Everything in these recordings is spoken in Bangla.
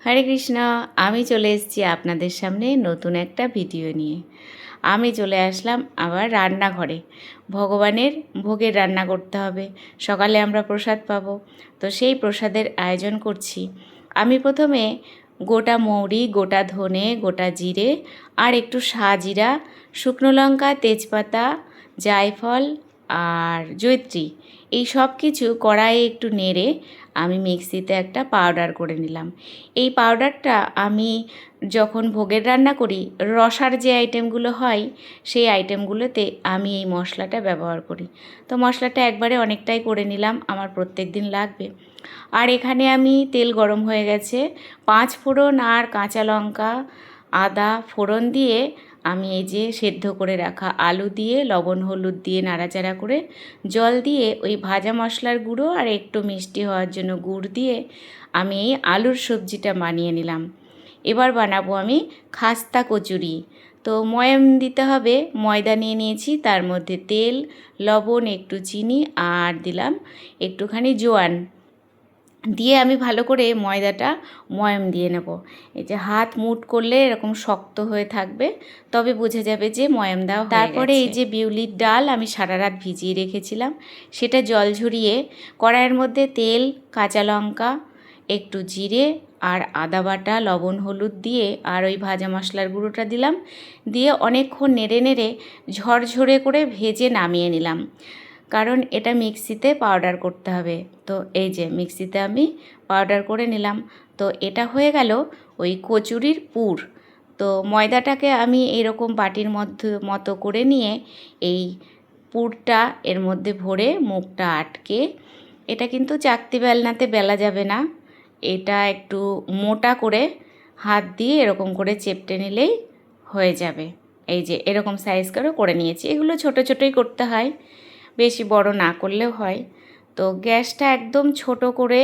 হরে কৃষ্ণ। আমি চলে এসেছি আপনাদের সামনে নতুন একটা ভিডিও নিয়ে। আমি চলে আসলাম আবার রান্নাঘরে। ভগবানের ভোগের রান্না করতে হবে, সকালে আমরা প্রসাদ পাবো, তো সেই প্রসাদের আয়োজন করছি। আমি প্রথমে গোটা মৌরি, গোটা ধনে, গোটা জিরে আর একটু সাজিরা, শুকনো লঙ্কা, তেজপাতা, জায়ফল আর জয়িত্রী এই সব কিছু কড়াইয়ে একটু নেড়ে আমি মিক্সিতে একটা পাউডার করে নিলাম। এই পাউডারটা আমি যখন ভোগের রান্না করি, রসার যে আইটেমগুলো হয় সেই আইটেমগুলোতে আমি এই মশলাটা ব্যবহার করি। তো মশলাটা একবারে অনেকটাই করে নিলাম, আমার প্রত্যেক দিন লাগবে। আর এখানে আমি তেল গরম হয়ে গেছে, 5 ফোড়ন আর কাঁচা লঙ্কা, আদা ফোড়ন দিয়ে আমি এই যে সেদ্ধ করে রাখা আলু দিয়ে লবণ হলুদ দিয়ে নাড়াচাড়া করে জল দিয়ে ওই ভাজা মশলার গুঁড়ো আর একটু মিষ্টি হওয়ার জন্য গুড় দিয়ে আমি এই আলুর সবজিটা বানিয়ে নিলাম। এবার বানাবো আমি খাস্তা কচুরি। তো ময়াম দিতে হবে, ময়দা নিয়ে নিয়েছি, তার মধ্যে তেল, লবণ, একটু চিনি আর দিলাম একটুখানি জোয়ান দিয়ে আমি ভালো করে ময়দাটা ময়াম দিয়ে নেব। এই যে হাত মুট করলে এরকম শক্ত হয়ে থাকবে, তবে বোঝা যাবে যে ময়াম দেওয়া হয়ে গেছে। তারপরে এই যে বিউলির ডাল আমি সারা রাত ভিজিয়ে রেখেছিলাম, সেটা জল ঝরিয়ে কড়াইয়ের মধ্যে তেল, কাঁচা লঙ্কা, একটু জিরে আর আদা বাটা, লবণ হলুদ দিয়ে আর ওই ভাজা মশলার গুঁড়োটা দিলাম, দিয়ে অনেকক্ষণ নেড়ে নেড়ে ঝরঝরে করে ভেজে নামিয়ে নিলাম, কারণ এটা মিক্সিতে পাউডার করতে হবে। তো এই যে মিক্সিতে আমি পাউডার করে নিলাম। তো এটা হয়ে গেল ওই কচুরির পুর। তো ময়দাটাকে আমি এরকম বাটির মতো করে নিয়ে এই পুরটা এর মধ্যে ভরে মুখটা আটকে, এটা কিন্তু চাকতি বেলনাতে বেলা যাবে না, এটা একটু মোটা করে হাত দিয়ে এরকম করে চেপটে নিলেই হয়ে যাবে। এই যে এরকম সাইজ করে নিয়েছি। এগুলো ছোটো ছোটোই করতে হয়, বেশি বড় না করলেও হয়। তো গ্যাসটা একদম ছোট করে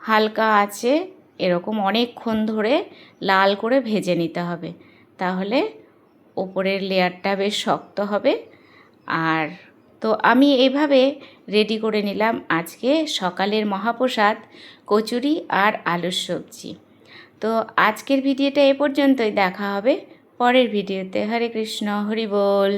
হালকা আঁচে এরকম অনেকক্ষণ ধরে লাল করে ভেজে নিতে হবে, তাহলে ওপরের লেয়ারটা বেশ শক্ত হবে। আর তো আমি এইভাবে রেডি করে নিলাম আজকে সকালের মহাপ্রসাদ কচুরি আর আলুর সবজি। তো আজকের ভিডিওটা এ পর্যন্তই, দেখা হবে পরের ভিডিওতে। হরে কৃষ্ণ, হরি বল।